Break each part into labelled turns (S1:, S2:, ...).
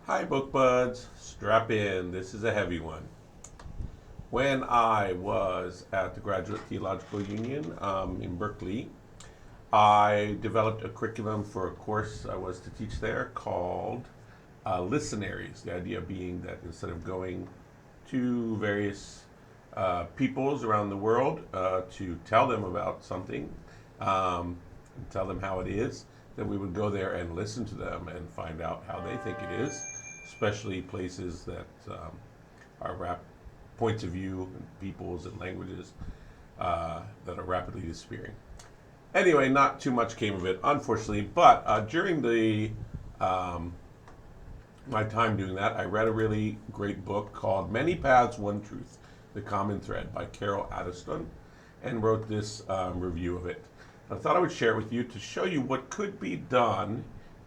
S1: Hi, book buds. Strap in. This is a heavy one. When I was at the Graduate Theological Union in Berkeley, I developed a curriculum for a course I was to teach there called Listenaries. The idea being that instead of going to various peoples around the world to tell them about something, and tell them how it is, that we would go there and listen to them and find out how they think it is, especially places that are points of view and peoples and languages that are rapidly disappearing. Anyway, not too much came of it, unfortunately. But during the my time doing that, I read a really great book called "Many Paths, One Truth: The Common Thread" by CAROLE, and wrote this review of it. I thought I would share it with you to show you what could be done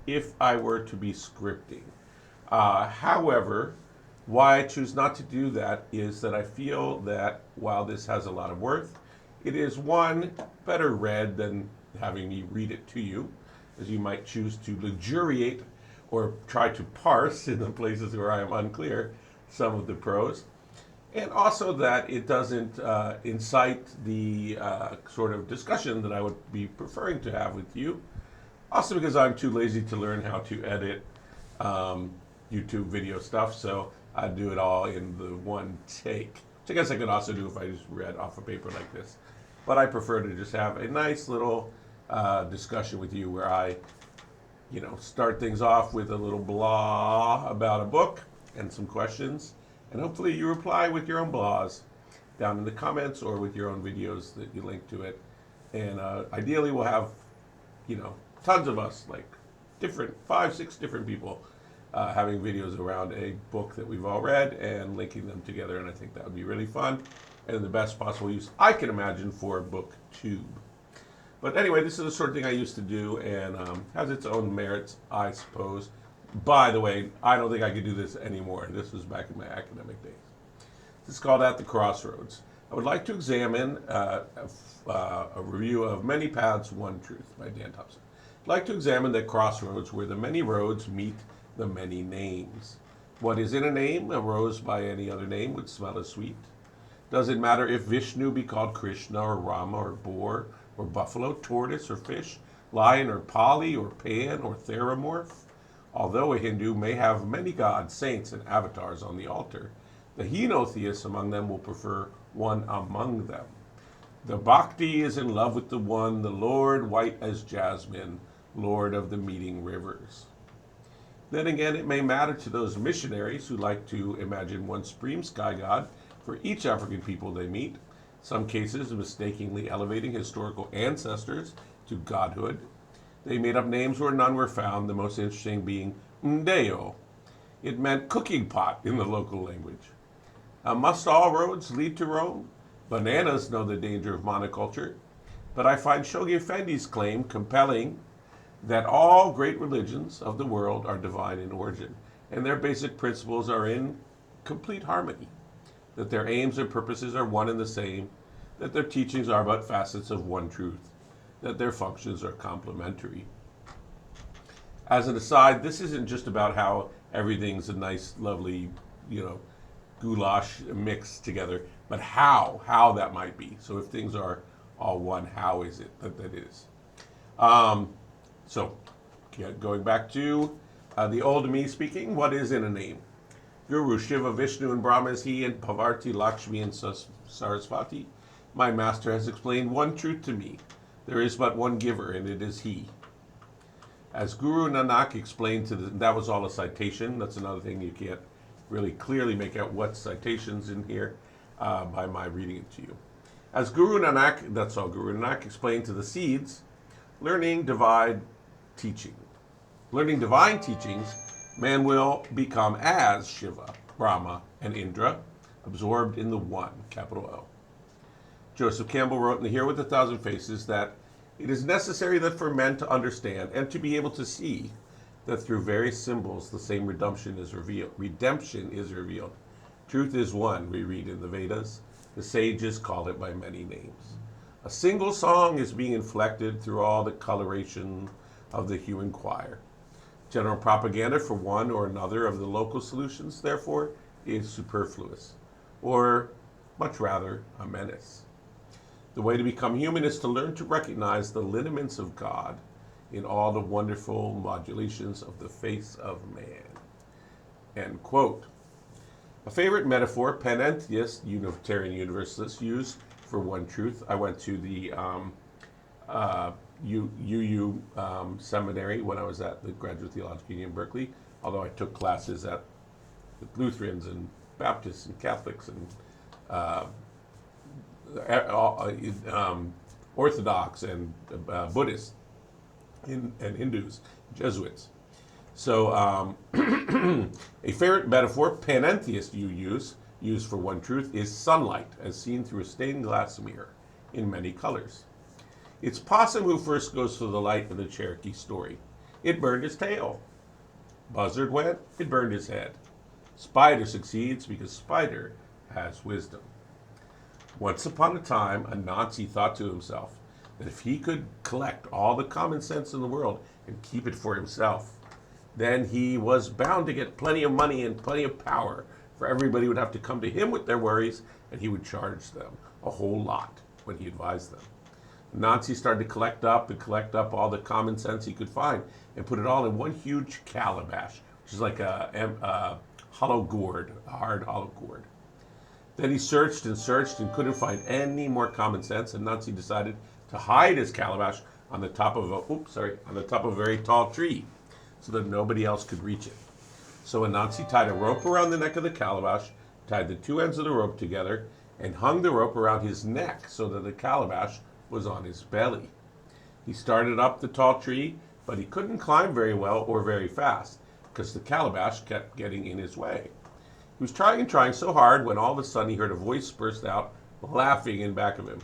S1: if I were to be scripting. However, why I choose not to do that is that I feel that while this has a lot of worth, it is one, better read than having me read it to you, as you might choose to luxuriate or try to parse in the places where I am unclear some of the prose. And also that it doesn't incite the sort of discussion that I would be preferring to have with you. Also because I'm too lazy to learn how to edit YouTube video stuff, so I do it all in the one take. Which I guess I could also do if I just read off a paper like this. But I prefer to just have a nice little discussion with you where I, start things off with a little blah about a book and some questions. And hopefully you reply with your own blahs down in the comments or with your own videos that you link to it. And ideally we'll have, tons of us, like 5, 6 different people having videos around a book that we've all read and linking them together. And I think that would be really fun and the best possible use I can imagine for BookTube. But anyway, this is the sort of thing I used to do and has its own merits, I suppose. By the way, I don't think I could do this anymore. This was back in my academic days. This is called At the Crossroads. I would like to examine a review of Many Paths, One Truth by Dan Thompson. I'd like to examine the crossroads where the many roads meet the many names. What is in a name? A rose by any other name would smell as sweet. Does it matter if Vishnu be called Krishna or Rama or boar or buffalo, tortoise or fish, lion or Pali or Pan or Theramorph? Although a Hindu may have many gods, saints, and avatars on the altar, the henotheists among them will prefer one among them. The Bhakti is in love with the one, the Lord white as jasmine, Lord of the meeting rivers. Then again, it may matter to those missionaries who like to imagine one supreme sky god for each African people they meet, some cases mistakenly elevating historical ancestors to godhood. They made up names where none were found, the most interesting being Mdeo. It meant cooking pot in the local language. Must all roads lead to Rome? Bananas know the danger of monoculture, but I find Shoghi Effendi's claim compelling that all great religions of the world are divine in origin, and their basic principles are in complete harmony, that their aims and purposes are one and the same, that their teachings are but facets of one truth, that their functions are complementary. As an aside, this isn't just about how everything's a nice, lovely, goulash mixed together, but how that might be. So if things are all one, how is it that is? So going back to the old me speaking, what is in a name? Guru, Shiva, Vishnu, and Brahma is he, and Parvati, Lakshmi, and Sarasvati. My master has explained one truth to me. There is but one giver, and it is he. As Guru Nanak explained that was all a citation. That's another thing you can't really clearly make out what citation's in here by my reading it to you. As Guru Nanak, that's all Guru Nanak explained to the seeds, learning divine teachings, man will become as Shiva, Brahma, and Indra, absorbed in the one, capital O. Joseph Campbell wrote in The Hero with a Thousand Faces that it is necessary that for men to understand and to be able to see that through various symbols the same redemption is revealed. Truth is one, we read in the Vedas. The sages call it by many names. A single song is being inflected through all the coloration of the human choir. General propaganda for one or another of the local solutions, therefore, is superfluous, or much rather, a menace. The way to become human is to learn to recognize the lineaments of God in all the wonderful modulations of the face of man. End quote. A favorite metaphor panentheist Unitarian Universalists use for one truth. I went to the UU seminary when I was at the Graduate Theological Union in Berkeley, although I took classes at Lutherans and Baptists and Catholics and Orthodox and Buddhists and Hindus, Jesuits. So a favorite metaphor panentheist use for one truth is sunlight as seen through a stained glass mirror in many colors. It's Possum who first goes for the light in the Cherokee story. It burned his tail. Buzzard went, it burned his head. Spider succeeds because Spider has wisdom. Once upon a time, Anansi thought to himself that if he could collect all the common sense in the world and keep it for himself, then he was bound to get plenty of money and plenty of power, for everybody would have to come to him with their worries, and he would charge them a whole lot when he advised them. Anansi started to collect up all the common sense he could find and put it all in one huge calabash, which is like a hollow gourd, a hard hollow gourd. Then he searched and couldn't find any more common sense, and Anansi decided to hide his calabash on the top of a very tall tree so that nobody else could reach it. So Anansi tied a rope around the neck of the calabash, tied the two ends of the rope together, and hung the rope around his neck so that the calabash was on his belly. He started up the tall tree, but he couldn't climb very well or very fast because the calabash kept getting in his way. He was trying so hard when all of a sudden he heard a voice burst out, laughing in back of him.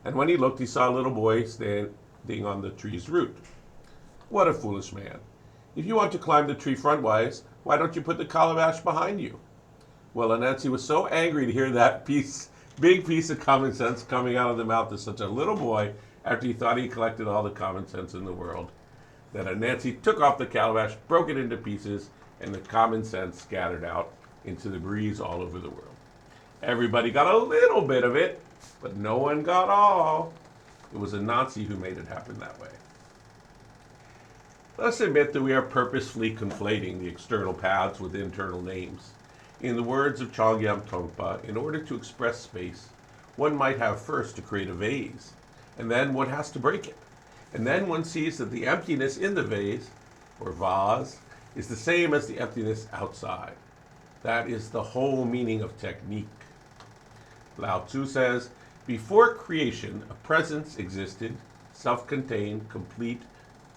S1: And when he looked, he saw a little boy standing on the tree's root. What a foolish man. If you want to climb the tree frontwise, why don't you put the calabash behind you? Well, Anansi was so angry to hear that big piece of common sense coming out of the mouth of such a little boy after he thought he collected all the common sense in the world, that Anansi took off the calabash, broke it into pieces, and the common sense scattered out into the breeze all over the world. Everybody got a little bit of it, but no one got all. It was Anansi who made it happen that way. Let us admit that we are purposefully conflating the external paths with internal names. In the words of Chongyam Tongpa, in order to express space, one might have first to create a vase, and then one has to break it. And then one sees that the emptiness in the vase, or vase, is the same as the emptiness outside. That is the whole meaning of technique. Lao Tzu says, before creation, a presence existed, self-contained, complete,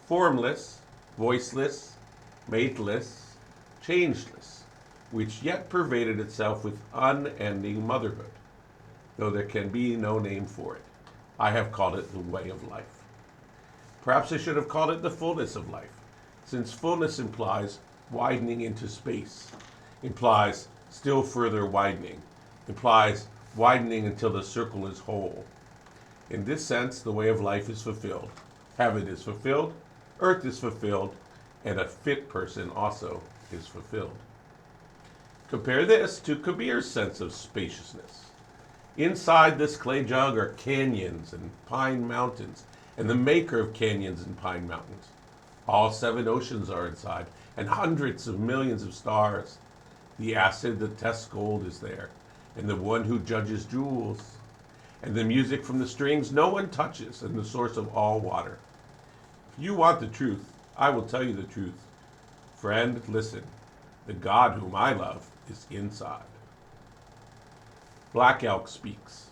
S1: formless, voiceless, mateless, changeless, which yet pervaded itself with unending motherhood, though there can be no name for it. I have called it the way of life. Perhaps I should have called it the fullness of life, since fullness implies widening into space, implies still further widening, implies widening until the circle is whole. In this sense, the way of life is fulfilled. Heaven is fulfilled, earth is fulfilled, and a fit person also is fulfilled. Compare this to Kabir's sense of spaciousness. Inside this clay jug are canyons and pine mountains, and the maker of canyons and pine mountains. All 7 oceans are inside, and hundreds of millions of stars. The acid that tests gold is there, and the one who judges jewels. And the music from the strings no one touches, and the source of all water. If you want the truth, I will tell you the truth. Friend, listen. The God whom I love is inside. Black Elk speaks.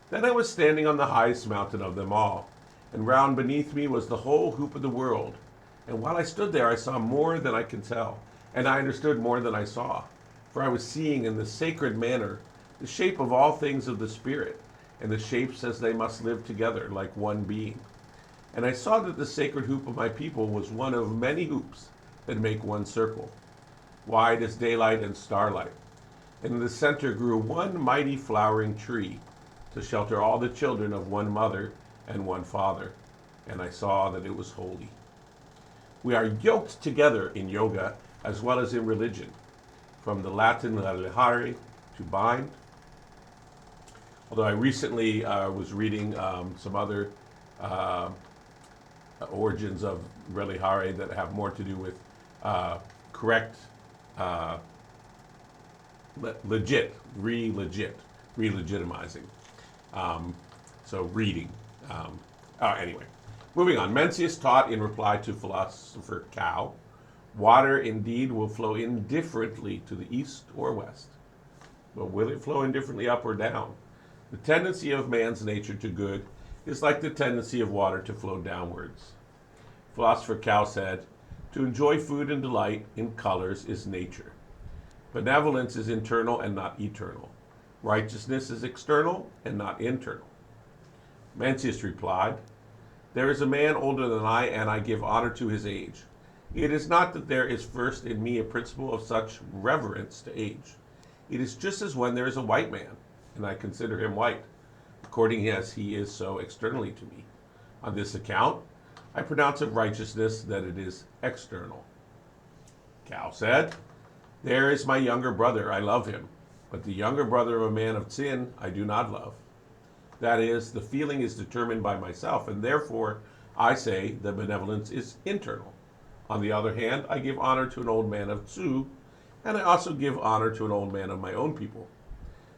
S1: Then I was standing on the highest mountain of them all, and round beneath me was the whole hoop of the world. And while I stood there, I saw more than I could tell, and I understood more than I saw. For I was seeing in the sacred manner the shape of all things of the Spirit, and the shapes as they must live together like one being. And I saw that the sacred hoop of my people was one of many hoops that make one circle, wide as daylight and starlight. And in the center grew one mighty flowering tree to shelter all the children of one mother and one father. And I saw that it was holy. We are yoked together in yoga as well as in religion, from the Latin lehare, to bind. Although I recently was reading some other uh, origins of relihare that have more to do with correct, uh, re-legitimizing. So reading. Anyway, moving on. Mencius taught in reply to philosopher Cal, water indeed will flow indifferently to the east or west. But will it flow indifferently up or down? The tendency of man's nature to good is like the tendency of water to flow downwards. Philosopher Cal said, to enjoy food and delight in colors is nature. Benevolence is internal and not eternal. Righteousness is external and not internal. Mencius replied, there is a man older than I, and I give honor to his age. It is not that there is first in me a principle of such reverence to age. It is just as when there is a white man, and I consider him white, according as he is so externally to me. On this account, I pronounce of righteousness that it is external. Cal said, there is my younger brother, I love him, but the younger brother of a man of sin I do not love. That is, the feeling is determined by myself, and therefore I say that benevolence is internal. On the other hand, I give honor to an old man of Tzu, and I also give honor to an old man of my own people.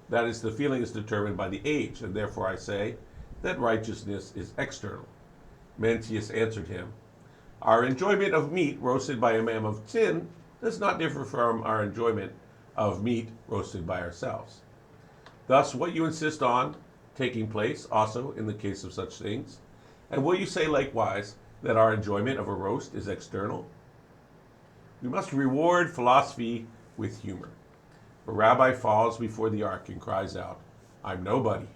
S1: That is, the feeling is determined by the age, and therefore I say that righteousness is external. Mencius answered him, our enjoyment of meat roasted by a man of sin does not differ from our enjoyment of meat roasted by ourselves. Thus, what you insist on taking place also in the case of such things, and will you say likewise that our enjoyment of a roast is external? We must reward philosophy with humor. A rabbi falls before the ark and cries out, I'm nobody.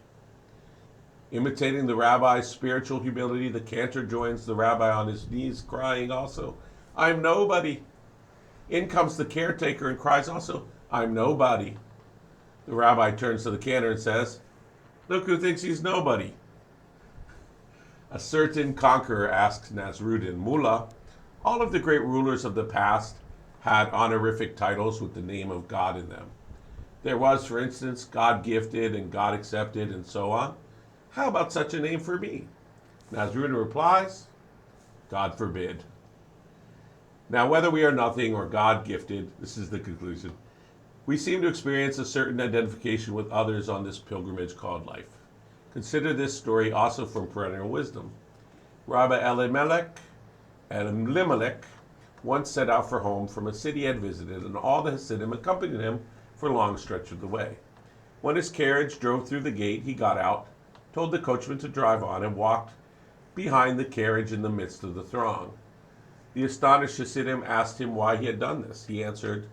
S1: Imitating the rabbi's spiritual humility, the cantor joins the rabbi on his knees, crying also, I'm nobody. In comes the caretaker and cries also, I'm nobody. The rabbi turns to the cantor and says, look who thinks he's nobody. A certain conqueror asked Nasruddin, Mullah, all of the great rulers of the past had honorific titles with the name of God in them. There was, for instance, God gifted and God accepted and so on. How about such a name for me? Nasruddin replies, God forbid. Now, whether we are nothing or God gifted, this is the conclusion, we seem to experience a certain identification with others on this pilgrimage called life. Consider this story also from perennial wisdom. Rabbi Elimelech once set out for home from a city he had visited, and all the Hasidim accompanied him for a long stretch of the way. When his carriage drove through the gate, he got out, told the coachman to drive on, and walked behind the carriage in the midst of the throng. The astonished Hasidim asked him why he had done this. He answered,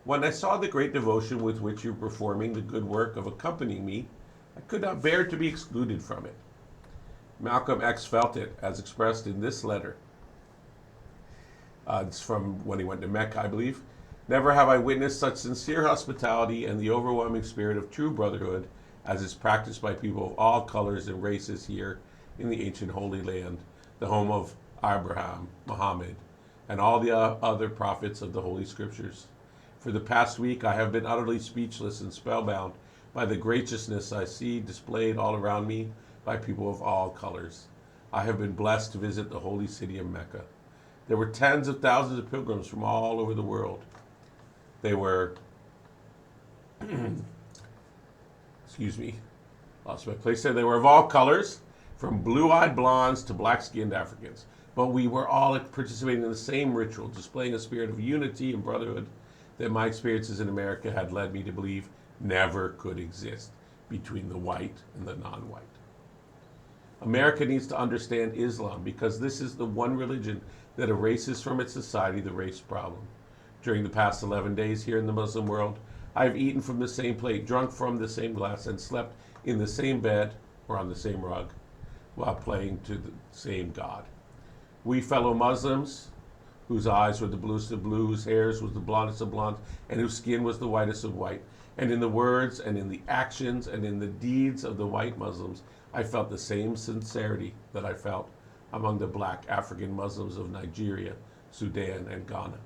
S1: when I saw the great devotion with which you were performing the good work of accompanying me, I could not bear to be excluded from it. Malcolm X felt it, as expressed in this letter. It's from when he went to Mecca, I believe. Never have I witnessed such sincere hospitality and the overwhelming spirit of true brotherhood as is practiced by people of all colors and races here in the ancient Holy Land, the home of Abraham, Muhammad, and all the other prophets of the Holy Scriptures. For the past week, I have been utterly speechless and spellbound by the graciousness I see displayed all around me by people of all colors. I have been blessed to visit the holy city of Mecca. There were tens of thousands of pilgrims from all over the world. They were, lost my place there. They were of all colors, from blue-eyed blondes to black-skinned Africans. But we were all participating in the same ritual, displaying a spirit of unity and brotherhood that my experiences in America had led me to believe never could exist between the white and the non-white. America needs to understand Islam because this is the one religion that erases from its society the race problem. During the past 11 days here in the Muslim world, I have eaten from the same plate, drunk from the same glass, and slept in the same bed or on the same rug while praying to the same God. We fellow Muslims, whose eyes were the bluest of blue, whose hairs was the blondest of blonde, and whose skin was the whitest of white, and in the words and in the actions and in the deeds of the white Muslims, I felt the same sincerity that I felt among the black African Muslims of Nigeria, Sudan, and Ghana.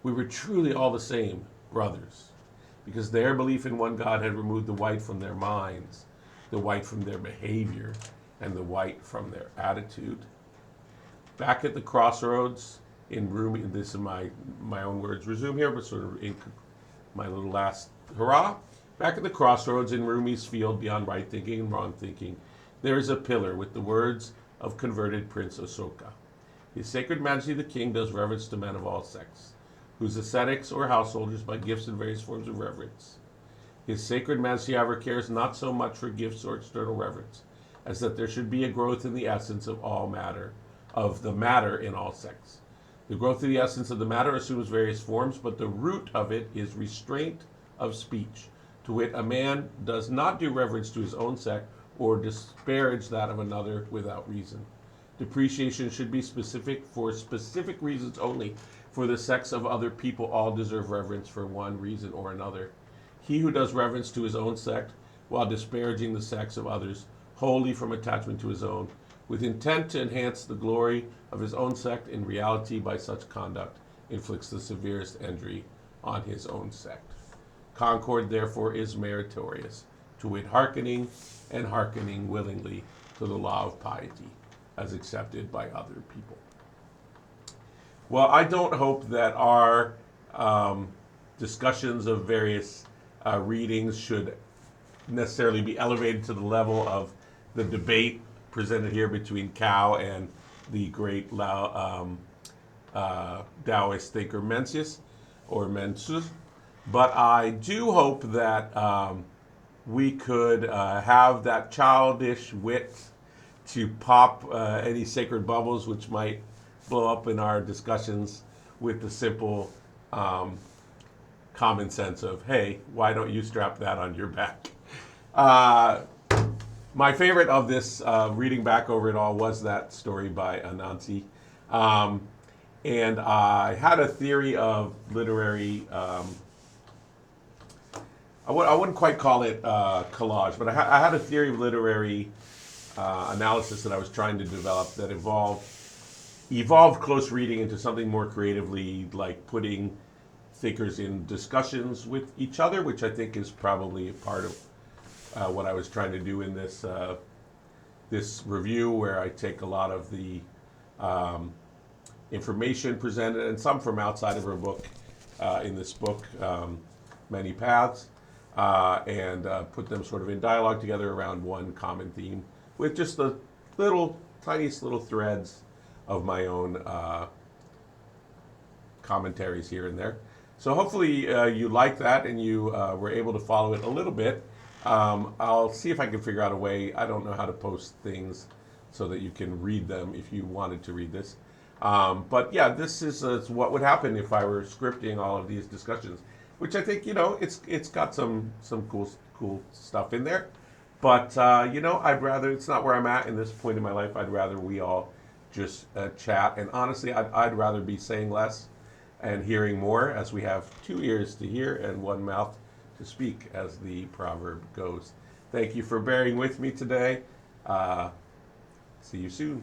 S1: We were truly all the same, brothers, because their belief in one God had removed the white from their minds, the white from their behavior, and the white from their attitude. Back at the crossroads in Rumi, this is my own words resume here, but sort of in my little last hurrah. Back at the crossroads in Rumi's field beyond right thinking and wrong thinking, there is a pillar with the words of converted Prince Asoka. His Sacred Majesty the King does reverence to men of all sects, whose ascetics or householders by gifts and various forms of reverence. His Sacred Majesty, however, cares not so much for gifts or external reverence, as that there should be a growth in the essence of all matter, of the matter in all sects. The growth of the essence of the matter assumes various forms, but the root of it is restraint of speech. To wit, a man does not do reverence to his own sect or disparage that of another without reason. Depreciation should be specific for specific reasons only. For the sects of other people all deserve reverence for one reason or another. He who does reverence to his own sect while disparaging the sects of others, wholly from attachment to his own, with intent to enhance the glory of his own sect, in reality by such conduct inflicts the severest injury on his own sect. Concord therefore is meritorious, to wit, hearkening and hearkening willingly to the law of piety as accepted by other people. Well, I don't hope that our discussions of various readings should necessarily be elevated to the level of the debate presented here between Cao and the great Taoist thinker Mencius, but I do hope that we could have that childish wit to pop any sacred bubbles which might blow up in our discussions with the simple common sense of, hey, why don't you strap that on your back? My favorite of this, reading back over it all, was that story by Anansi. And I had a theory of literary, I wouldn't quite call it collage, but I had a theory of literary analysis that I was trying to develop that evolved close reading into something more creatively, like putting thinkers in discussions with each other, which I think is probably a part of what I was trying to do in this this review, where I take a lot of the information presented and some from outside of her book, in this book, Many Paths, and put them sort of in dialogue together around one common theme, with just the tiniest little threads of my own commentaries here and there. So hopefully you like that and you were able to follow it a little bit. I'll see if I can figure out a way. I don't know how to post things so that you can read them if you wanted to read this. But yeah, this is what would happen if I were scripting all of these discussions, which I think, it's got some cool stuff in there. But, I'd rather, it's not where I'm at in this point in my life. I'd rather we all just chat. And honestly, I'd rather be saying less and hearing more, as we have 2 ears to hear and 1 mouth to speak, as the proverb goes. Thank you for bearing with me today. See you soon.